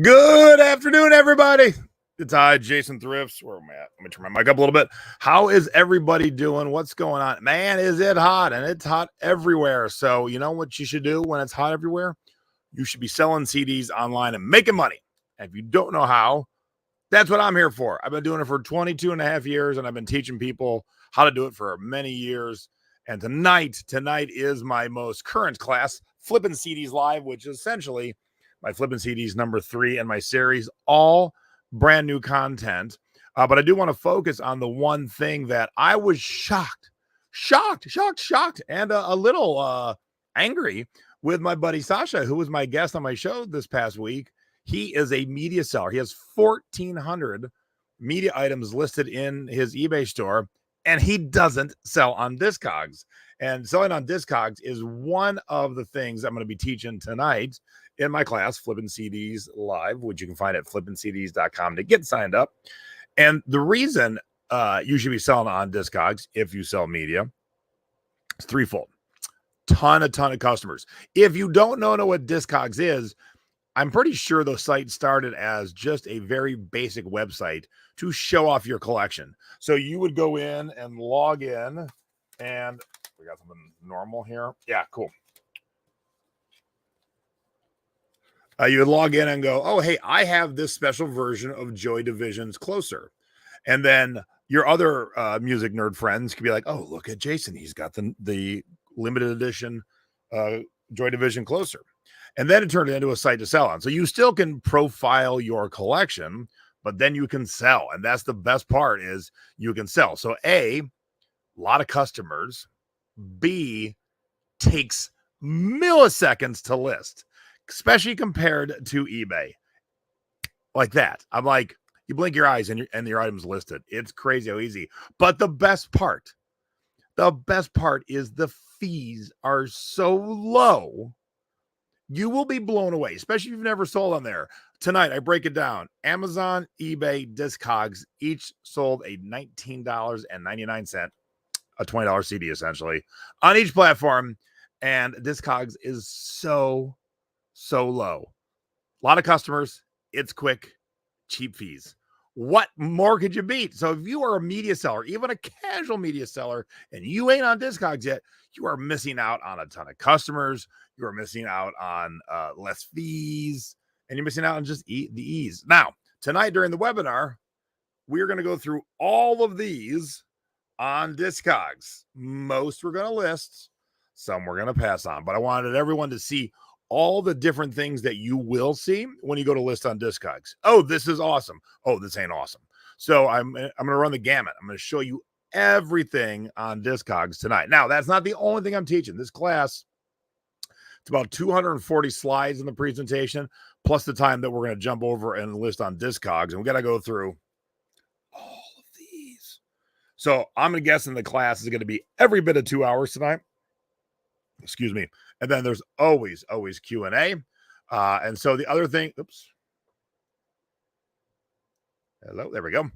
Good afternoon, everybody. It's Jason Thrifts. Where am I at? Let me turn my mic up a little bit. How is everybody doing? What's going on? Man, is it hot? And it's hot everywhere. So, you know what you should do when it's hot everywhere? You should be selling CDs online and making money. And if you don't know how, that's what I'm here for. I've been doing it for 22 and a half years, and I've been teaching people how to do it for many years. And tonight is my most current class, Flipping CDs Live, which is essentially my Flipping CDs number 3 in my series, all brand new content. But I do want to focus on the one thing that I was shocked, and a little angry with my buddy Sasha, who was my guest on my show this past week. He is a media seller. He has 1,400 media items listed in his eBay store, and he doesn't sell on Discogs. And selling on Discogs is one of the things I'm going to be teaching tonight in my class, Flipping CDs Live, which you can find at flippingcds.com to get signed up. And the reason you should be selling on Discogs if you sell media is threefold. Ton of customers. If you don't know what Discogs is, I'm pretty sure the site started as just a very basic website to show off your collection. So you would go in and log in, and we got something normal here. Yeah, cool. You would log in and go, oh, hey, I have this special version of Joy Division's Closer. And then your other music nerd friends could be like, oh, look at Jason. He's got the limited edition Joy Division Closer. And then it turned into a site to sell on. So you still can profile your collection, but then you can sell. And that's the best part, is you can sell. So A, lot of customers. B, takes milliseconds to list, especially compared to eBay. Like that. I'm like, you blink your eyes and your item's listed. It's crazy how easy. But the best part is the fees are so low. You will be blown away, especially if you've never sold on there. Tonight, I break it down. Amazon, eBay, Discogs, each sold a $19.99, a $20 CD, essentially, on each platform. And Discogs is so low. A lot of customers. It's quick, cheap fees. What more could you beat? So if you are a media seller, even a casual media seller, and you ain't on Discogs yet, you are missing out on a ton of customers. You are missing out on less fees, and you're missing out on just the ease. Now, tonight during the webinar, we're going to go through all of these on Discogs. Most we're going to list, some we're going to pass on, but I wanted everyone to see all the different things that you will see when you go to list on Discogs. Oh, this is awesome. Oh, this ain't awesome. So I'm going to run the gamut. I'm going to show you everything on Discogs tonight. Now, that's not the only thing I'm teaching. This class, it's about 240 slides in the presentation, plus the time that we're going to jump over and list on Discogs. And we got to go through all of these. So I'm going to guess the class is going to be every bit of 2 hours tonight. Excuse me. And then there's always Q&A. And so the other thing, hello, there we go.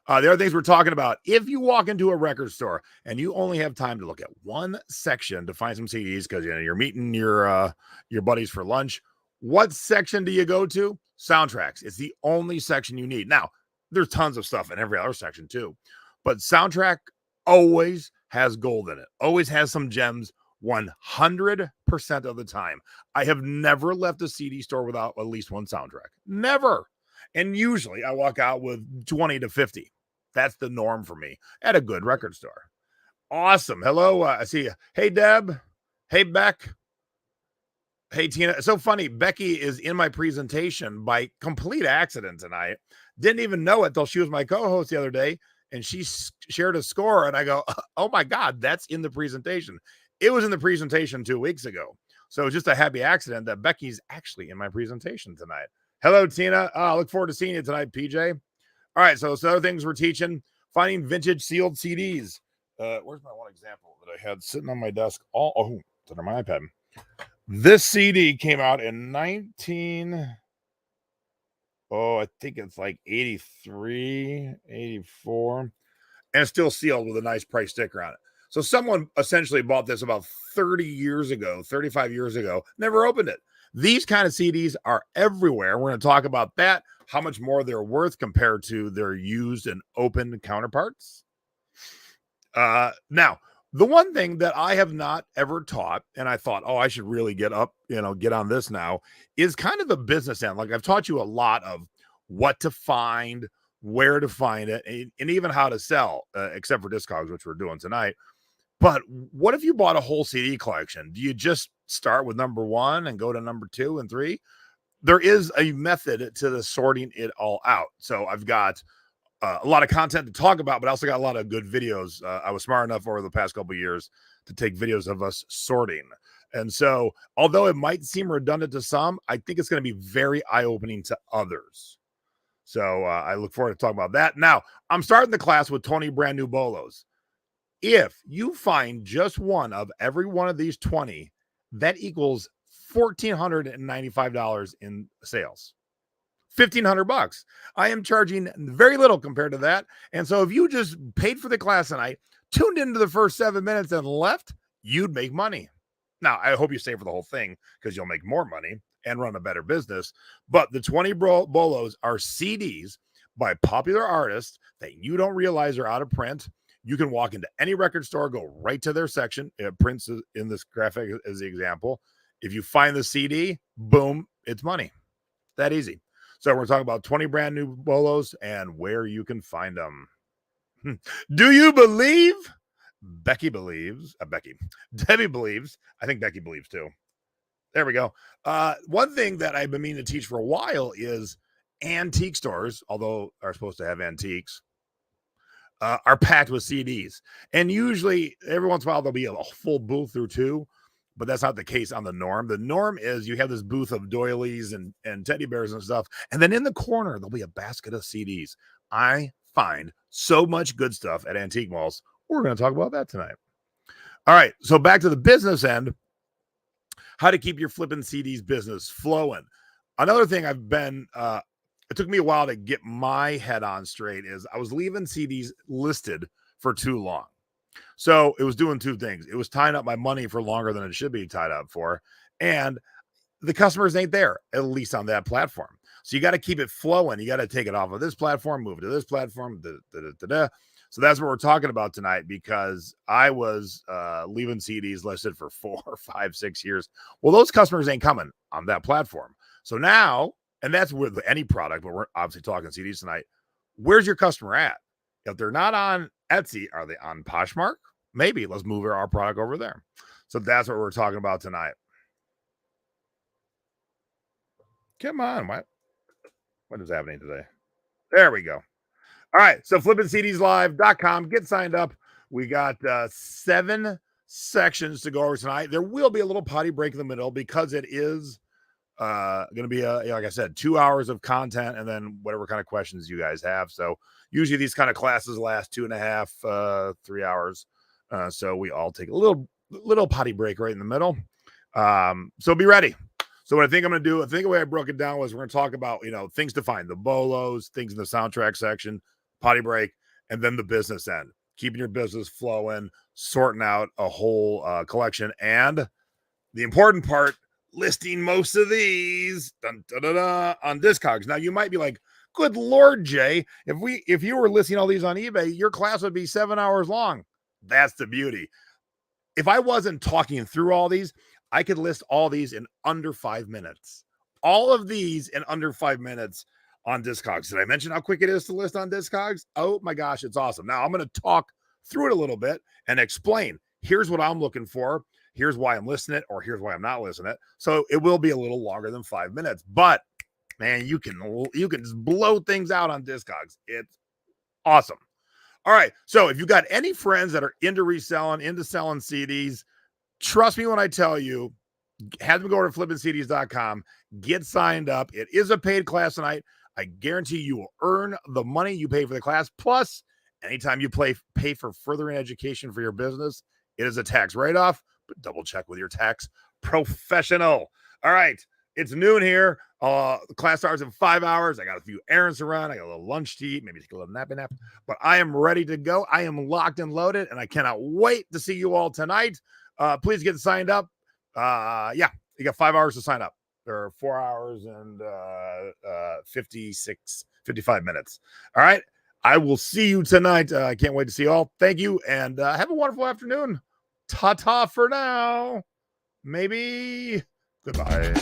The other things we're talking about, if you walk into a record store and you only have time to look at one section to find some CDs because you're meeting your buddies for lunch, what section do you go to? Soundtracks. It's the only section you need. Now, there's tons of stuff in every other section too, but soundtrack always has gold in it, always has some gems 100% of the time. I have never left a CD store without at least one soundtrack. Never. And usually I walk out with 20 to 50. That's the norm for me at a good record store. Awesome. Hello. I see you. Hey, Deb. Hey, Beck. Hey, Tina. So funny. Becky is in my presentation by complete accident tonight. Didn't even know it till she was my co-host the other day, and she shared a score, and I go, oh my God, that's in the presentation. It was in the presentation 2 weeks ago. So it's just a happy accident that Becky's actually in my presentation tonight. Hello, Tina. I look forward to seeing you tonight, PJ. All right, so other things we're teaching, finding vintage sealed CDs. Where's my one example that I had sitting on my desk? It's under my iPad. This CD came out in I think it's like 83, 84, and it's still sealed with a nice price sticker on it. So someone essentially bought this about 30 years ago, 35 years ago, never opened it. These kind of CDs are everywhere. We're going to talk about that, how much more they're worth compared to their used and open counterparts. Now, the one thing that I have not ever taught, and I thought, oh, I should really get on this now, is kind of the business end. Like I've taught you a lot of what to find, where to find it, and even how to sell, except for Discogs, which we're doing tonight. But what if you bought a whole CD collection? Do you just start with number one and go to number 2 and 3? There is a method to the sorting it all out. So I've got a lot of content to talk about, but I also got a lot of good videos. I was smart enough over the past couple of years to take videos of us sorting. And so, although it might seem redundant to some, I think it's going to be very eye-opening to others. So I look forward to talking about that. Now, I'm starting the class with 20 brand new bolos. If you find just one of every one of these 20, that equals $1,495 in sales. $1,500. I am charging very little compared to that. And so if you just paid for the class tonight, tuned into the first 7 minutes and left, you'd make money. Now, I hope you stay for the whole thing because you'll make more money and run a better business. But the 20 bolos are CDs by popular artists that you don't realize are out of print. You can walk into any record store, go right to their section. Prince in this graphic as the example. If you find the CD, boom, it's money. That easy. So we're talking about 20 brand new bolos and where you can find them. Do you believe? Becky believes. Debbie believes. I think Becky believes too. There we go. One thing that I've been meaning to teach for a while is antique stores, although are supposed to have antiques, are packed with CDs. And usually every once in a while, there'll be a full booth or two, but that's not the case on the norm. The norm is you have this booth of doilies and teddy bears and stuff. And then in the corner, there'll be a basket of CDs. I find so much good stuff at antique malls. We're going to talk about that tonight. All right. So back to the business end, how to keep your flipping CDs business flowing. Another thing it took me a while to get my head on straight is I was leaving CDs listed for too long. So it was doing two things. It was tying up my money for longer than it should be tied up for. And the customers ain't there, at least on that platform. So you got to keep it flowing. You got to take it off of this platform, move it to this platform. So that's what we're talking about tonight, because I was leaving CDs listed for 4, 5, 6 years. Well, those customers ain't coming on that platform. So now, and that's with any product, but we're obviously talking CDs tonight. Where's your customer at? If they're not on Etsy, are they on Poshmark? Maybe let's move our product over there. So that's what we're talking about tonight. Come on, what is happening today? There we go. All right, so flippingcdslive.com. Get signed up. We got 7 sections to go over tonight. There will be a little potty break in the middle because it is going to be like I said, 2 hours of content and then whatever kind of questions you guys have. So usually these kind of classes last 2.5 3 hours, so we all take a little potty break right in the middle. So be ready. So what I think I'm going to do, I think the way I broke it down was we're going to talk about things to find, the bolos, things in the soundtrack section, potty break, and then the business end, keeping your business flowing, sorting out a whole collection, and the important part, listing most of these on Discogs. Now you might be like, good Lord, Jay, if you were listing all these on eBay, your class would be 7 hours long. That's the beauty. If I wasn't talking through all these, I could list all these in under 5 minutes. All of these in under 5 minutes on Discogs. Did I mention how quick it is to list on Discogs? Oh my gosh, it's awesome. Now I'm going to talk through it a little bit and explain. Here's what I'm looking for. Here's why I'm listing it, or here's why I'm not listing it. So it will be a little longer than 5 minutes, but man, you can just blow things out on Discogs. It's awesome. All right. So if you got any friends that are into reselling, into selling CDs, trust me when I tell you, have them go to flippingcds.com, get signed up. It is a paid class tonight. I guarantee you will earn the money you pay for the class. Plus, anytime you pay for furthering education for your business, it is a tax write-off, but double check with your tax professional. All right. It's noon here. The class starts in 5 hours. I got a few errands to run. I got a little lunch to eat, maybe take a little nap, but I am ready to go. I am locked and loaded, and I cannot wait to see you all tonight. Please get signed up. You got 5 hours to sign up. or 4 hours and 55 minutes. All right. I will see you tonight. I can't wait to see you all. Thank you, and have a wonderful afternoon. Ta-ta for now. Maybe. Goodbye.